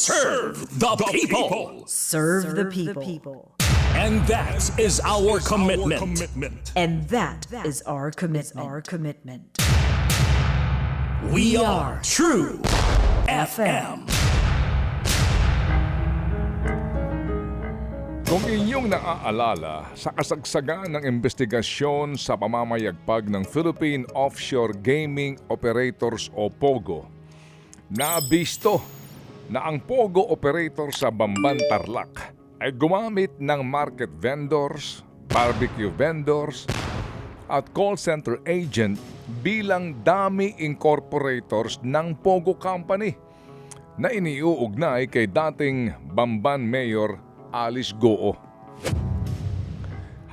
Serve the people. Serve the people. And that is our commitment. And that is our commitment. We are True FM. Kung inyong naaalala sa kasagsagan ng investigasyon sa pamamayagpag ng Philippine Offshore Gaming Operators o POGO, nabisto na ang POGO operator sa Bamban, Tarlac ay gumamit ng market vendors, barbecue vendors at call center agent bilang dummy incorporators ng POGO Company na iniuugnay kay dating Bamban Mayor Alice Goo.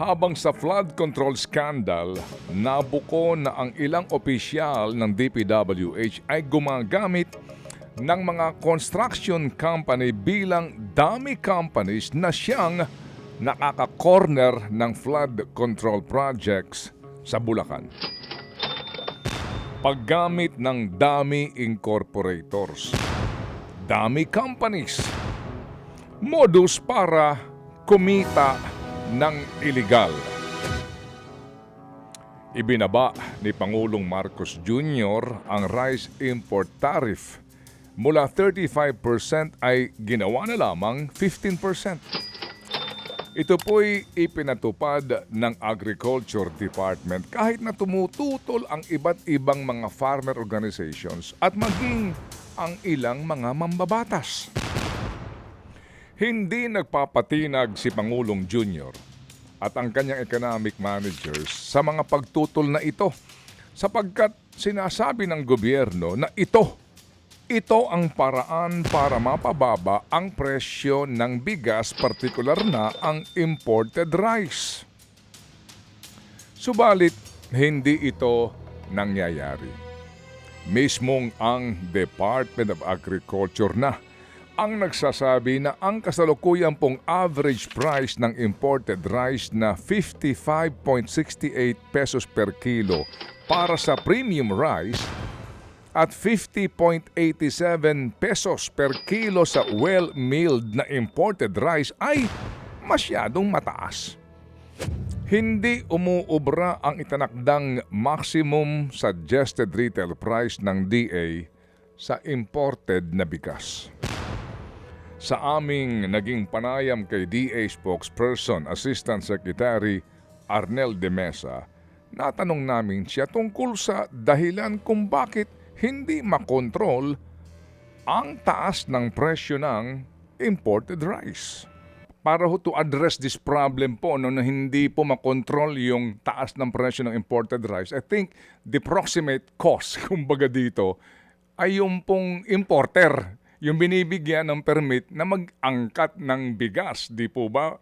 Habang sa flood control scandal, nabuko na ang ilang opisyal ng DPWH ay gumagamit ng mga construction company bilang dummy companies na siyang nakaka-corner ng flood control projects sa Bulacan. Paggamit ng dummy incorporators, dummy companies, modus para kumita ng iligal. Ibinaba ni Pangulong Marcos Jr. ang rice import tariff mula 35% ay ginawa na lamang 15%. Ito po'y ipinatupad ng Agriculture Department kahit na tumututol ang iba't ibang mga farmer organizations at maging ang ilang mga mambabatas. Hindi nagpapatinag si Pangulong Jr. at ang kanyang economic managers sa mga pagtutol na ito sapagkat sinasabi ng gobyerno na ito ang paraan para mapababa ang presyo ng bigas, partikular na ang imported rice. Subalit, hindi ito nangyayari. Mismong ang Department of Agriculture na ang nagsasabi na ang kasalukuyan pong average price ng imported rice na 55.68 pesos per kilo para sa premium rice at 50.87 pesos per kilo sa well-milled na imported rice ay masyadong mataas. Hindi umuubra ang itinakdang maximum suggested retail price ng DA sa imported na bigas. Sa aming naging panayam kay DA spokesperson, Assistant Secretary Arnel de Mesa, natanong namin siya tungkol sa dahilan kung bakit hindi makontrol ang taas ng presyo ng imported rice. Para to address this problem po na hindi po makontrol yung taas ng presyo ng imported rice, I think the proximate cause, kumbaga dito, ay yung pong importer, yung binibigyan ng permit na mag-angkat ng bigas, di po ba?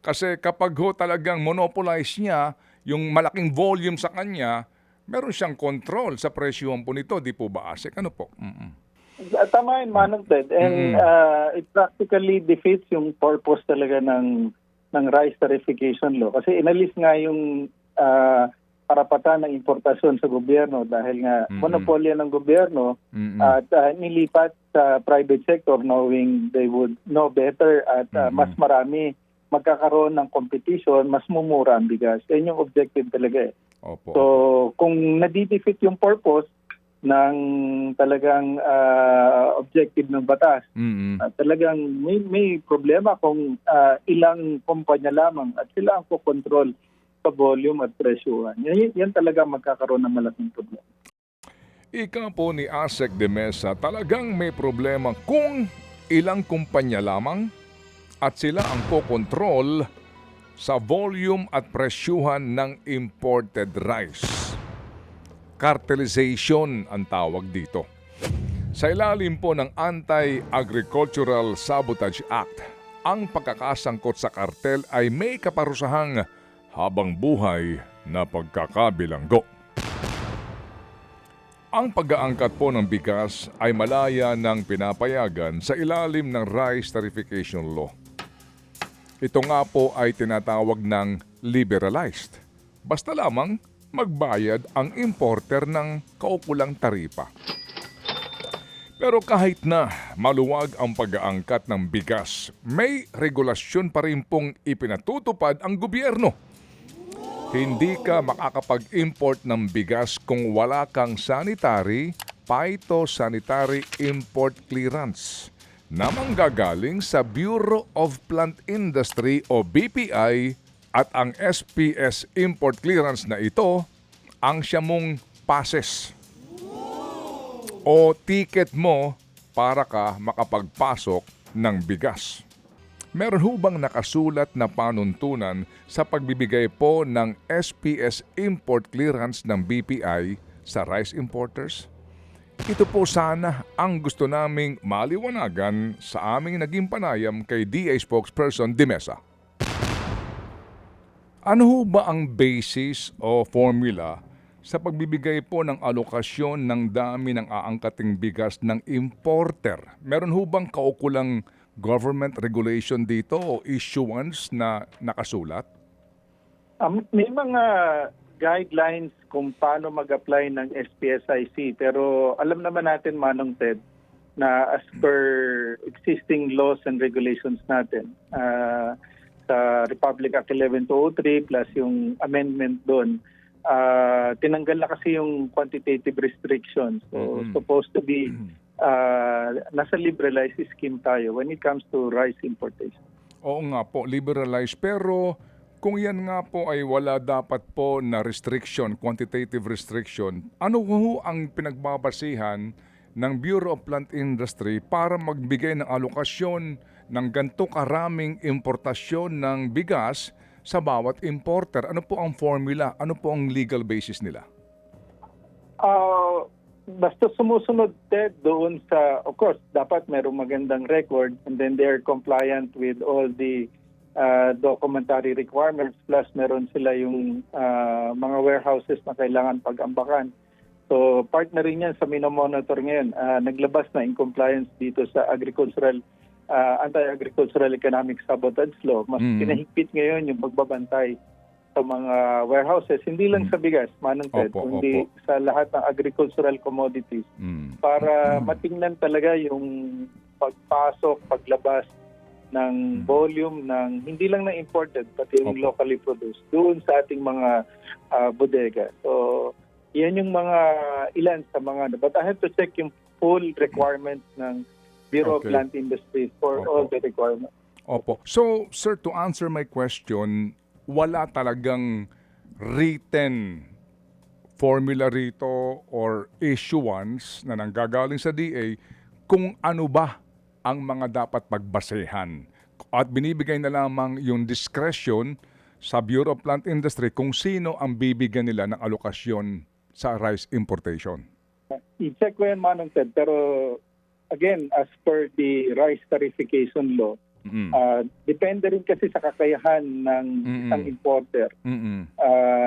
Kasi kapag talagang monopolize niya yung malaking volume sa kanya, meron siyang control sa presyohan po nito, di po ba, Asik? Ano po? Tama yun, Manong Ted. And it practically defeats yung purpose talaga ng rice tarification law. Kasi inalis nga yung karapatan ng importasyon sa gobyerno dahil nga monopolya ng gobyerno at nilipat sa private sector knowing they would know better at mas marami magkakaroon ng competition, mas mumura ang bigas. Yan yung objective talaga eh. Opo. So, kung nadidefeat yung purpose ng talagang objective ng batas, talagang may problema kung ilang kumpanya lamang at sila ang kukontrol sa volume at presyuhan. Yan talaga magkakaroon ng malaking problema. Ika po ni Asek de Mesa, talagang may problema kung ilang kumpanya lamang at sila ang kukontrol sa volume at presyuhan ng imported rice. Cartelization ang tawag dito. Sa ilalim po ng Anti-Agricultural Sabotage Act, ang pagkakasangkot sa kartel ay may kaparusahang habang buhay na pagkakabilanggo. Ang pag-aangkat po ng bigas ay malaya ng pinapayagan sa ilalim ng Rice Tarification Law. Ito nga po ay tinatawag ng liberalized. Basta lamang magbayad ang importer ng kaukulang taripa. Pero kahit na maluwag ang pag-aangkat ng bigas, may regulasyon pa rin pong ipinatutupad ang gobyerno. Hindi ka makakapag-import ng bigas kung wala kang sanitary, phytosanitary import clearance na manggagaling sa Bureau of Plant Industry o BPI, at ang SPS import clearance na ito ang siya mong passes o ticket mo para ka makapagpasok ng bigas. Meron ho bang nakasulat na panuntunan sa pagbibigay po ng SPS import clearance ng BPI sa rice importers? Ito po sana ang gusto naming maliwanagan sa aming naging panayam kay DA spokesperson Dimesa. Ano ho ba ang basis o formula sa pagbibigay po ng alokasyon ng dami ng aangkating bigas ng importer? Meron ho bang kaukulang government regulation dito o issuance na nakasulat? May mga guidelines kung paano mag-apply ng SPSIC, pero alam naman natin, Manong Ted, na as per existing laws and regulations natin, sa Republic Act 11203 plus yung amendment doon, tinanggal na kasi yung quantitative restrictions. So supposed to be nasa liberalized scheme tayo when it comes to rice importation. Oo nga po, liberalized. Pero kung yan nga po ay wala dapat po na restriction, quantitative restriction, ano ho ang pinagbabasihan ng Bureau of Plant Industry para magbigay ng alokasyon ng ganito karaming importasyon ng bigas sa bawat importer? Ano po ang formula? Ano po ang legal basis nila? Basta sumusunod, Ted, doon sa, of course, dapat merong magandang record and then they're compliant with all the documentary requirements, plus meron sila yung mga warehouses na kailangan pag-ambakan. So part na rin yan sa minomonitor ngayon. Naglabas na in compliance dito sa agricultural Anti-Agricultural Economic Sabotage Law. Mas pinahigpit ngayon yung pagbabantay sa mga warehouses, hindi lang sa bigas, Manong Ted, kundi sa lahat ng agricultural commodities para matingnan talaga yung pagpasok, paglabas ng volume ng hindi lang na imported pati yung locally produced doon sa ating mga bodega. So yan yung mga ilan sa mga, but I have to check yung full requirements ng Bureau of Plant Industry for all the requirements. Opo. So, sir, to answer my question, wala talagang written formula rito or issuance na nanggagaling sa DA kung ano ba ang mga dapat pagbasehan. At binibigay na lamang yung discretion sa Bureau of Plant Industry kung sino ang bibigyan nila ng alokasyon sa rice importation. I-check ko yan, Manong Ted, pero again, as per the rice tarification law, depende rin kasi sa kakayahan ng isang importer.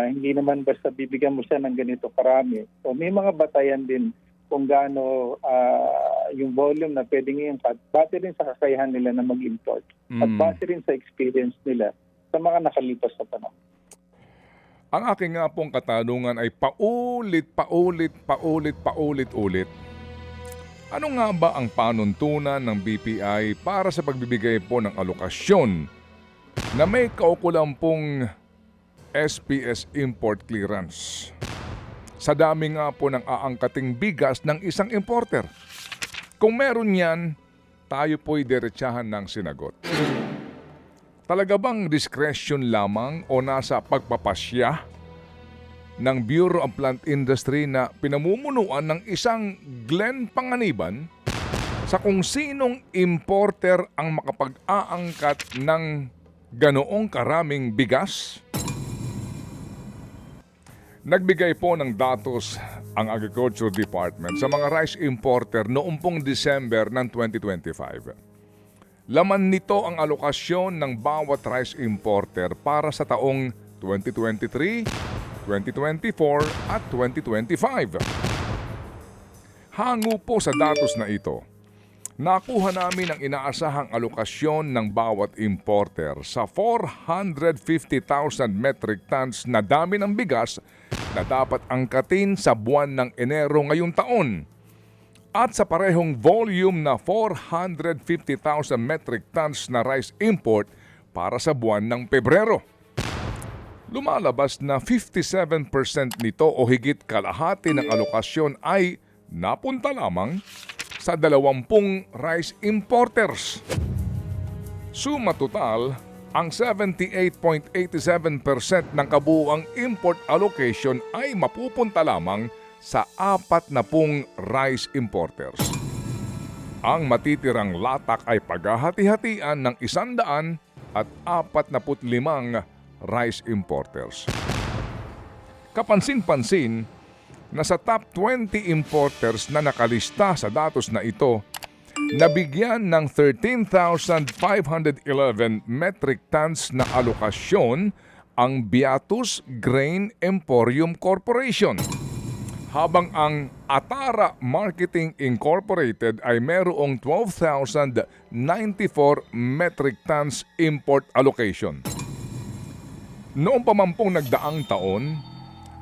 Hindi naman basta bibigyan mo siya ng ganito karami. So may mga batayan din kung gaano yung volume na pwedeng i-import, base rin sa kakayahan nila na mag-import at base rin sa experience nila sa mga nakalipas na panahon. Ang aking nga pong katanungan ay paulit. Ano nga ba ang panuntunan ng BPI para sa pagbibigay po ng alokasyon na may kaukulang pong SPS import clearance sa dami nga po ng aangkating bigas ng isang importer? Kung meron yan, tayo po'y diretsahan ng sinagot. Talaga bang discretion lamang o nasa pagpapasya ng Bureau of Plant Industry na pinamumunuan ng isang Glenn Panganiban sa kung sinong importer ang makapag-aangkat ng ganoong karaming bigas? Nagbigay po ng datos ang Agriculture Department sa mga rice importer noong pong December ng 2025. Laman nito ang alokasyon ng bawat rice importer para sa taong 2023, 2024 at 2025. Hango po sa datos na ito, nakuha namin ang inaasahang alokasyon ng bawat importer sa 450,000 metric tons na dami ng bigas na dapat angkatin sa buwan ng Enero ngayong taon. At sa parehong volume na 450,000 metric tons na rice import para sa buwan ng Pebrero. Lumalabas na 57% nito o higit kalahati ng alokasyon ay napunta lamang sa 20 rice importers. Suma total, ang 78.87% ng kabuuang import allocation ay mapupunta lamang sa 40 rice importers. Ang matitirang latak ay paghahati-hatian ng 145 rice importers. Kapansin-pansin na sa top 20 importers na nakalista sa datos na ito, nabigyan ng 13,511 metric tons na alokasyon ang Beatus Grain Emporium Corporation, habang ang Atara Marketing Incorporated ay mayroong 12,094 metric tons import allocation. Noong pamampung nagdaang taon,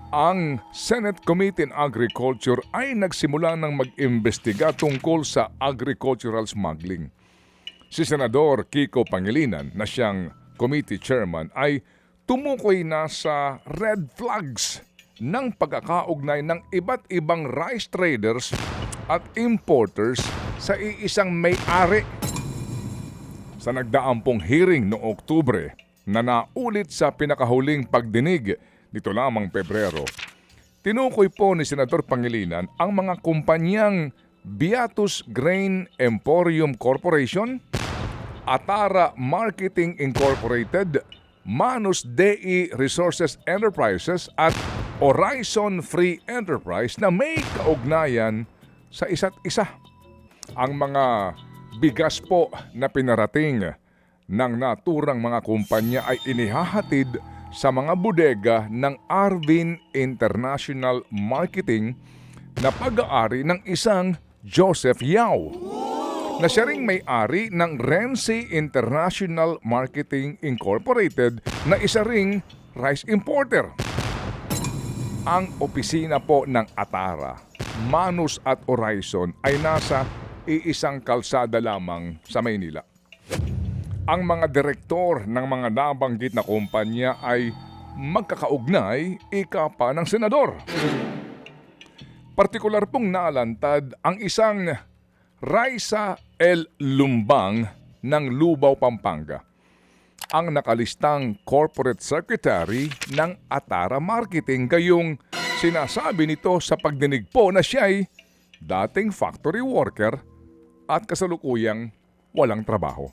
ang Senate Committee on Agriculture ay nagsimula ng mag-imbestiga tungkol sa agricultural smuggling. Si Senador Kiko Pangilinan, na siyang committee chairman, ay tumukoy na sa red flags ng pagkakaugnay ng iba't ibang rice traders at importers sa iisang may-ari. Sa nagdaang pong hearing noong Oktubre na naulit sa pinakahuling pagdinig nito lamang Pebrero, tinukoy po ni Senador Pangilinan ang mga kumpanyang Beatus Grain Emporium Corporation, Atara Marketing Incorporated, Manus Dei Resources Enterprises at Horizon Free Enterprise na may kaugnayan sa isa't isa. Ang mga bigas po na pinarating ng naturang mga kumpanya ay inihahatid sa mga bodega ng Arvin International Marketing na pag-aari ng isang Joseph Yao, na siya ring may-ari ng Renzi International Marketing Incorporated na isa ring rice importer. Ang opisina po ng Atara, Manus at Horizon ay nasa iisang kalsada lamang sa Maynila. Ang mga direktor ng mga nabanggit na kumpanya ay magkakaugnay ika pa ng senador. Partikular pong nalantad ang isang Raisa L. Lumbang ng Lubao, Pampanga, ang nakalistang corporate secretary ng Atara Marketing, gayong sinasabi nito sa pagdinig po na siya'y dating factory worker at kasalukuyang walang trabaho.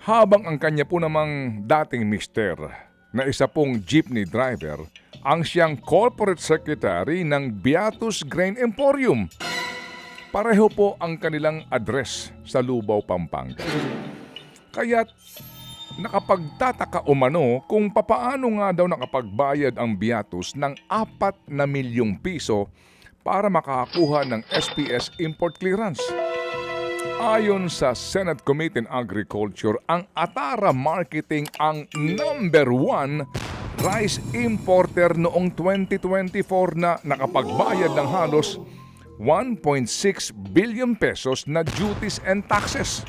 Habang ang kanya po namang dating mister na isa pong jeepney driver ang siyang corporate secretary ng Beatus Grain Emporium. Pareho po ang kanilang address sa Lubao, Pampanga. Kaya't nakapagtataka umano kung papaano nga daw nakapagbayad ang Beatus ng 4 na milyong piso para makakuha ng SPS import clearance. Ayon sa Senate Committee on Agriculture, ang Atara Marketing ang number 1 rice importer noong 2024 na nakapagbayad ng halos 1.6 billion pesos na duties and taxes.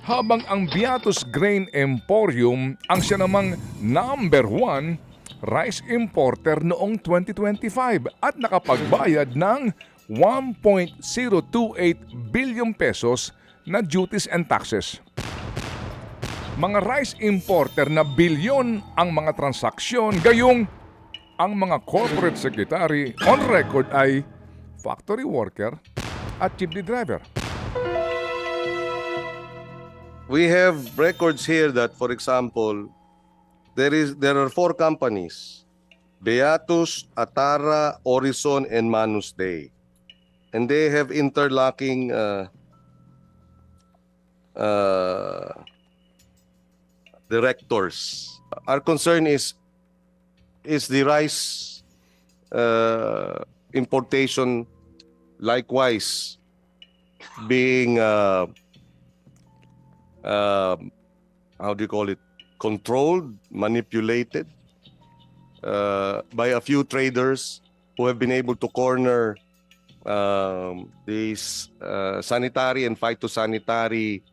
Habang ang Beatus Grain Emporium ang siya namang number 1 rice importer noong 2025 at nakapagbayad ng 1.028 billion pesos na duties and taxes. Mga rice importer na bilyon ang mga transaksyon, gayong ang mga corporate secretary on record ay factory worker at jeepney driver. We have records here that, for example, there are 4 companies: Beatus, Atara, Horizon, and Manus Dei, and they have interlocking directors. Our concern is the rice importation likewise being how do you call it, controlled, manipulated by a few traders who have been able to corner these sanitary and phytosanitary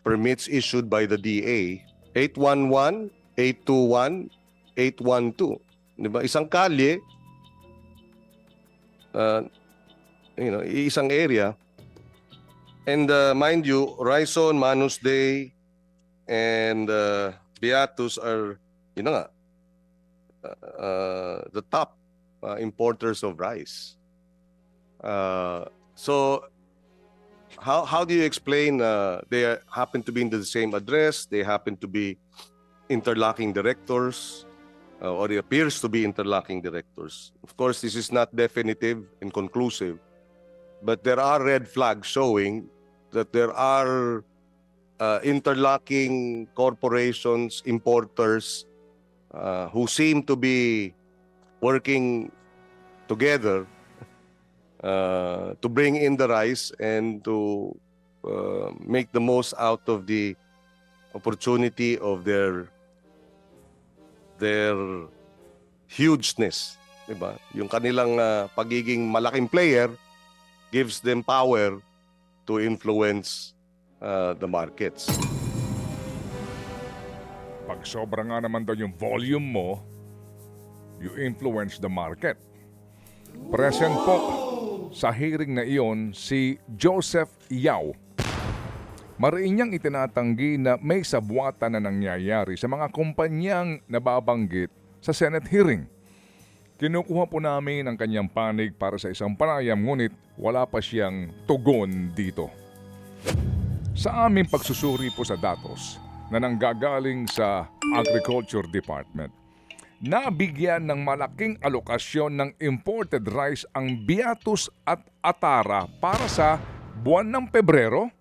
permits issued by the DA, 811, 821, 812. Diba? Isang kalye, isang area. And mind you, Raison, Manus Day, and Beatus are, the top importers of rice. So, how do you explain they happen to be in the same address, they happen to be interlocking directors, or it appears to be interlocking directors? Of course, this is not definitive and conclusive, but there are red flags showing that there are interlocking corporations, importers, who seem to be working together to bring in the rice and to make the most out of the opportunity of their hugeness, diba? Yung kanilang pagiging malaking player gives them power to influence the markets. Pag sobra nga naman daw yung volume mo, you influence the market. Present po sa hearing na iyon si Joseph Yao. Mariin niyang itinatanggi na may sabwatan na nangyayari sa mga kumpanyang nababanggit sa Senate hearing. Kinukuha po namin ang kanyang panig para sa isang panayam, ngunit wala pa siyang tugon dito. Sa aming pagsusuri po sa datos na nanggagaling sa Agriculture Department, nabigyan ng malaking alokasyon ng imported rice ang Beatus at Atara para sa buwan ng Pebrero,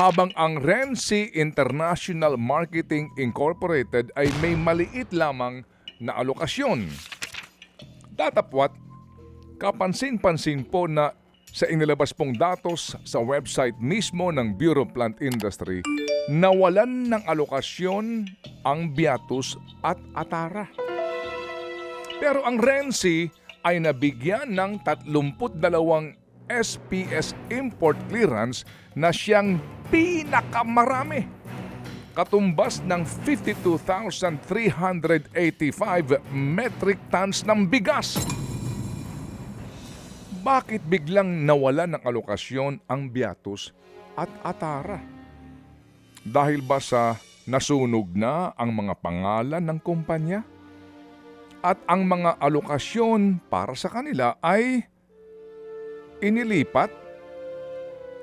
habang ang Renzi International Marketing Incorporated ay may maliit lamang na alokasyon. Datapwat, kapansin-pansin po na sa inilabas pong datos sa website mismo ng Bureau of Plant Industry, nawalan ng alokasyon ang Beatus at Atara. Pero ang Renzi ay nabigyan ng 32 SPS import clearance na siyang pinakamarami, katumbas ng 52,385 metric tons ng bigas. Bakit biglang nawala ng alokasyon ang Beatus at Atara? Dahil ba sa nasunog na ang mga pangalan ng kumpanya? At ang mga alokasyon para sa kanila ay inilipat,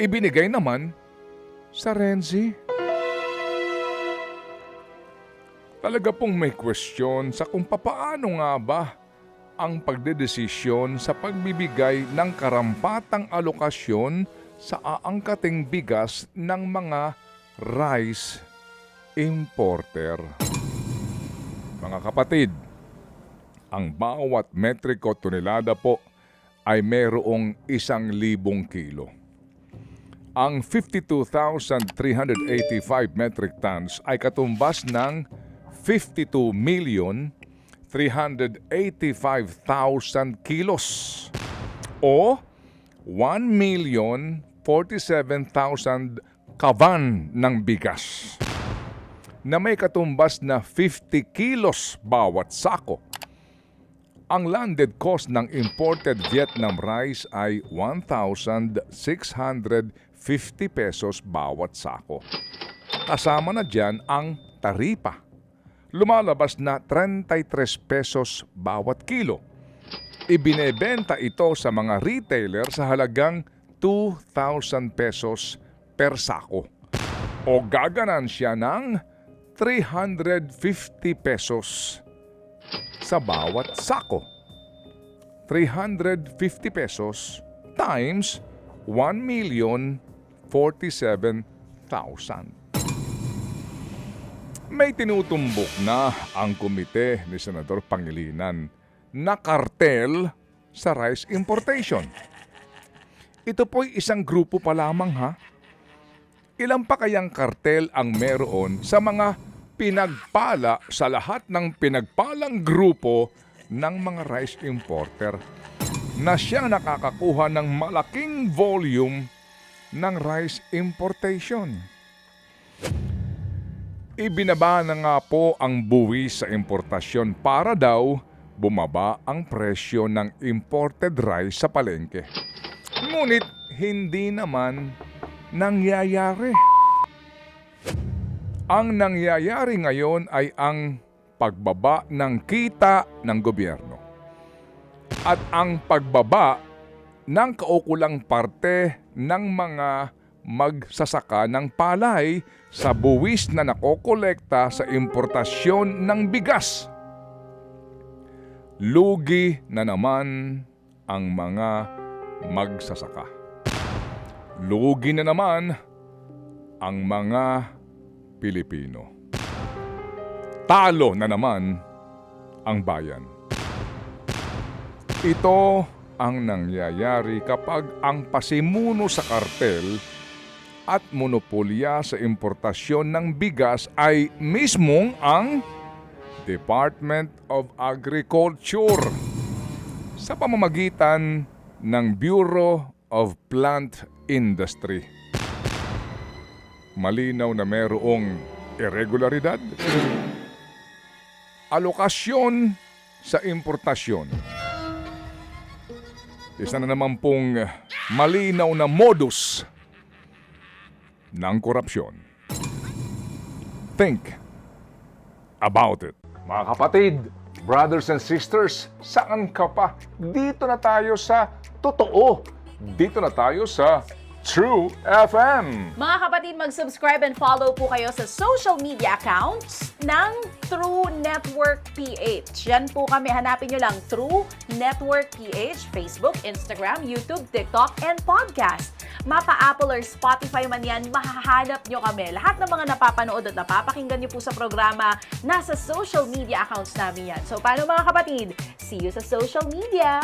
ibinigay naman sa Renzi? Talaga pong may question sa kung papaano nga ba ang pagdedesisyon sa pagbibigay ng karampatang alokasyon sa aangkating bigas ng mga rice importer. Mga kapatid, ang bawat metriko tonelada po ay mayroong 1,000 kilo. Ang 52,385 metric tons ay katumbas ng 52,385,000 kilos o 1,047,000 kaban ng bigas na may katumbas na 50 kilos bawat sako. Ang landed cost ng imported Vietnam rice ay 1,650 pesos bawat sako. Kasama na dyan ang taripa. Lumalabas na 33 pesos bawat kilo. Ibinebenta ito sa mga retailer sa halagang 2,000 pesos per sako o gaganansya ng 350 pesos sa bawat sako. 350 pesos times 1,047,000. May tinutumbok na ang komite ni Senador Pangilinan na kartel sa rice importation. Ito po'y isang grupo pa lamang ha. Ilan pa kayang kartel ang meron sa mga pinagpala sa lahat ng pinagpalang grupo ng mga rice importer? na siyang nakakakuha ng malaking volume ng rice importation. Ibinaba na nga po ang buwis sa importasyon para daw bumaba ang presyo ng imported rice sa palengke. Ngunit hindi naman nangyayari. Ang nangyayari ngayon ay ang pagbaba ng kita ng gobyerno at ang pagbaba ng kaukulang parte ng mga magsasaka ng palay sa buwis na nakokolekta sa importasyon ng bigas. Lugi na naman ang mga magsasaka. Lugi na naman ang mga Pilipino. Talo na naman ang bayan. Ito ang nangyayari kapag ang pasimuno sa kartel at monopolya sa importasyon ng bigas ay mismong ang Department of Agriculture sa pamamagitan ng Bureau of Plant Industry. Malinaw na mayroong irregularidad, alokasyon sa importasyon. Isa na naman pong malinaw na modus ng korupsyon. Think about it. Mga kapatid, brothers and sisters, saan ka pa? Dito na tayo sa totoo. Dito na tayo sa True FM. Mga kapatid, mag-subscribe and follow po kayo sa social media accounts ng True Network PH. Yan po kami, hanapin nyo lang True Network PH, Facebook, Instagram, YouTube, TikTok, and podcast. Mapa Apple or Spotify man yan, mahahanap nyo kami. Lahat ng mga napapanood at napapakinggan nyo po sa programa, nasa social media accounts namin yan. So paano mga kapatid? See you sa social media!